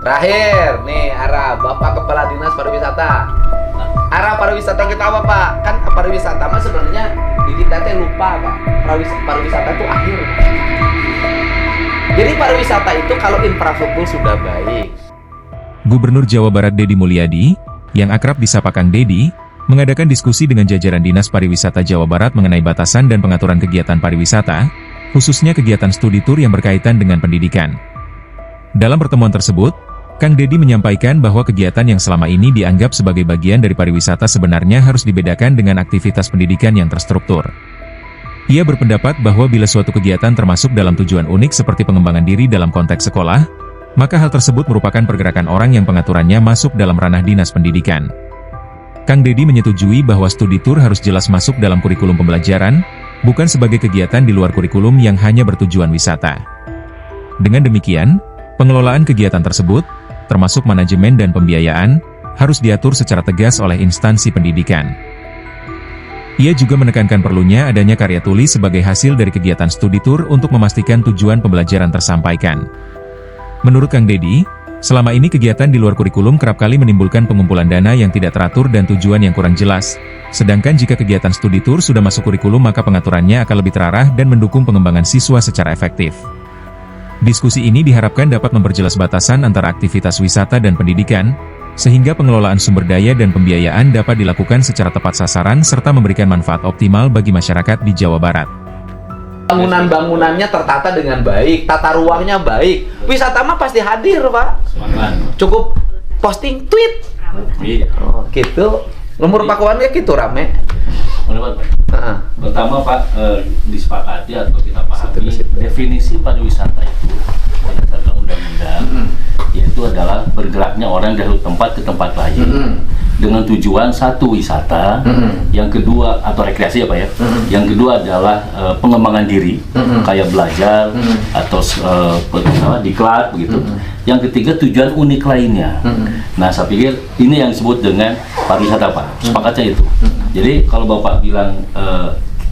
Terakhir, nih arah Bapak Kepala Dinas Pariwisata. Arah pariwisata kita apa Pak? Kan pariwisata mah sebenarnya di kita teh lupa Pak. Pariwisata itu akhir. Jadi pariwisata itu kalau infrastruktur sudah baik. Gubernur Jawa Barat Deddy Mulyadi, yang akrab disapa Kang Deddy, mengadakan diskusi dengan jajaran Dinas Pariwisata Jawa Barat mengenai batasan dan pengaturan kegiatan pariwisata, khususnya kegiatan studi tur yang berkaitan dengan pendidikan. Dalam pertemuan tersebut, Kang Deddy menyampaikan bahwa kegiatan yang selama ini dianggap sebagai bagian dari pariwisata sebenarnya harus dibedakan dengan aktivitas pendidikan yang terstruktur. Ia berpendapat bahwa bila suatu kegiatan termasuk dalam tujuan unik seperti pengembangan diri dalam konteks sekolah, maka hal tersebut merupakan pergerakan orang yang pengaturannya masuk dalam ranah dinas pendidikan. Kang Deddy menyetujui bahwa studi tur harus jelas masuk dalam kurikulum pembelajaran, bukan sebagai kegiatan di luar kurikulum yang hanya bertujuan wisata. Dengan demikian, pengelolaan kegiatan tersebut, termasuk manajemen dan pembiayaan, harus diatur secara tegas oleh instansi pendidikan. Ia juga menekankan perlunya adanya karya tulis sebagai hasil dari kegiatan studi tur untuk memastikan tujuan pembelajaran tersampaikan. Menurut Kang Deddy, selama ini kegiatan di luar kurikulum kerap kali menimbulkan pengumpulan dana yang tidak teratur dan tujuan yang kurang jelas. Sedangkan jika kegiatan studi tur sudah masuk kurikulum maka pengaturannya akan lebih terarah dan mendukung pengembangan siswa secara efektif. Diskusi ini diharapkan dapat memperjelas batasan antara aktivitas wisata dan pendidikan, sehingga pengelolaan sumber daya dan pembiayaan dapat dilakukan secara tepat sasaran serta memberikan manfaat optimal bagi masyarakat di Jawa Barat. Bangunan-bangunannya tertata dengan baik, tata ruangnya baik. Wisata mah pasti hadir, Pak. Cukup posting tweet. Oh, gitu. Nomor pakuannya gitu rame. Pertama Pak, disepakati atau kita pahami definisi pariwisata itu berdasarkan undang-undang, yaitu adalah bergeraknya orang dari tempat ke tempat lain dengan tujuan satu wisata, yang kedua atau rekreasi ya Pak ya, yang kedua adalah pengembangan diri kayak belajar atau diklat begitu. Yang ketiga tujuan unik lainnya. Nah saya pikir ini yang disebut dengan pariwisata Pak, sepakatnya itu. Jadi kalau Bapak bilang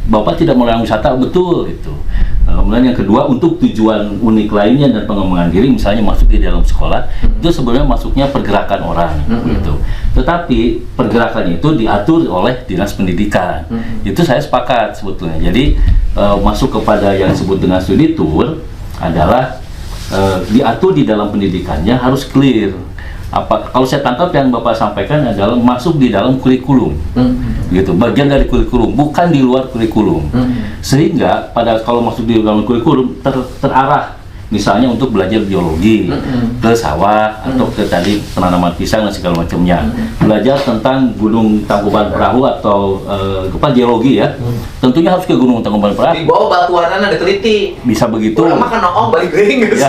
Bapak tidak melarang wisata, betul itu. Nah, kemudian yang kedua untuk tujuan unik lainnya dan pengembangan diri, misalnya masuk di dalam sekolah, itu sebenarnya masuknya pergerakan orang, gitu. Tetapi pergerakan itu diatur oleh dinas pendidikan. Itu saya sepakat sebetulnya. Jadi masuk kepada yang disebut dengan studi tour adalah diatur di dalam pendidikannya harus clear. Kalau saya tangkap yang Bapak sampaikan adalah masuk di dalam kurikulum, gitu, bagian dari kurikulum, bukan di luar kurikulum, sehingga kalau masuk di dalam kurikulum terarah, misalnya untuk belajar biologi ke sawah atau ke tadi penanaman pisang dan segala macamnya, belajar tentang Gunung Tangkuban Perahu atau geologi ya, tentunya harus ke Gunung Tangkuban Perahu. Di bawah batuanan ada teliti. Bisa begitu. Orang makan balik gering. Ya.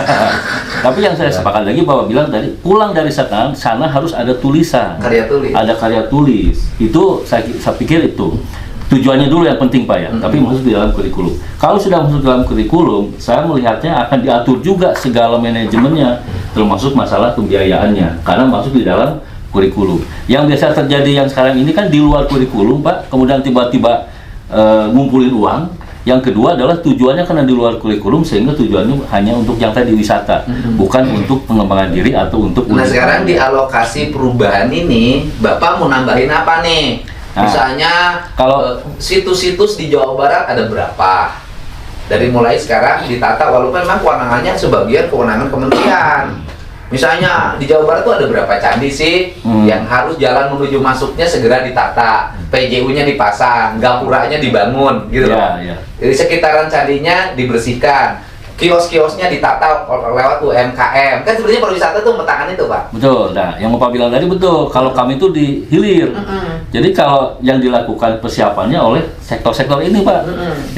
Tapi yang saya sepakat lagi Bapak bilang tadi, pulang dari sana harus ada tulisan. Karya tulis. Ada karya tulis. Itu saya pikir itu tujuannya dulu yang penting Pak ya, tapi masuk di dalam kurikulum. Kalau sudah masuk dalam kurikulum, saya melihatnya akan diatur juga segala manajemennya, termasuk masalah pembiayaannya, karena masuk di dalam kurikulum. Yang biasa terjadi yang sekarang ini kan di luar kurikulum Pak, kemudian tiba-tiba ngumpulin uang. Yang kedua adalah tujuannya karena di luar kurikulum, sehingga tujuannya hanya untuk yang tadi wisata, bukan untuk pengembangan diri atau untuk. Nah sekarang di alokasi perubahan ini, Bapak mau nambahin apa nih? Misalnya kalau situs-situs di Jawa Barat ada berapa? Dari mulai sekarang ditata, walaupun memang kewenangannya sebagian kewenangan kementerian. Misalnya di Jawa Barat tuh ada berapa candi sih yang harus jalan menuju masuknya segera ditata, PJU-nya dipasang, gapuranya dibangun, gitu loh. Jadi sekitaran candinya dibersihkan, kios-kiosnya ditata lewat UMKM. Kan sebenarnya pariwisata tuh metakan itu Pak. Betul. Nah, yang Bapak bilang tadi betul. Kalau kami itu di hilir. Jadi kalau yang dilakukan persiapannya oleh sektor-sektor ini Pak.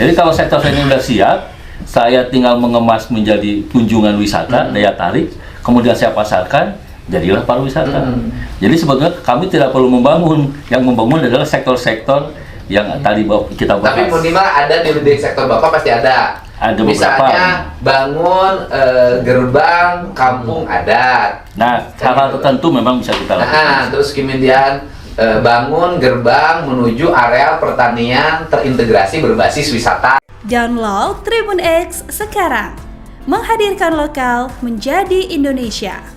Jadi kalau sektor ini sudah siap, saya tinggal mengemas menjadi kunjungan wisata, daya tarik, kemudian saya pasarkan, jadilah pariwisata. Jadi sebetulnya kami tidak perlu membangun. Yang membangun adalah sektor-sektor yang tadi kita bahas. Tapi minimal ada di sektor Bapak pasti ada. Ada misalnya bangun gerbang kampung adat. Nah, hal-hal tertentu memang bisa kita lakukan. Terus kemudian bangun gerbang menuju area pertanian terintegrasi berbasis wisata. Download Tribun X sekarang, menghadirkan lokal menjadi Indonesia.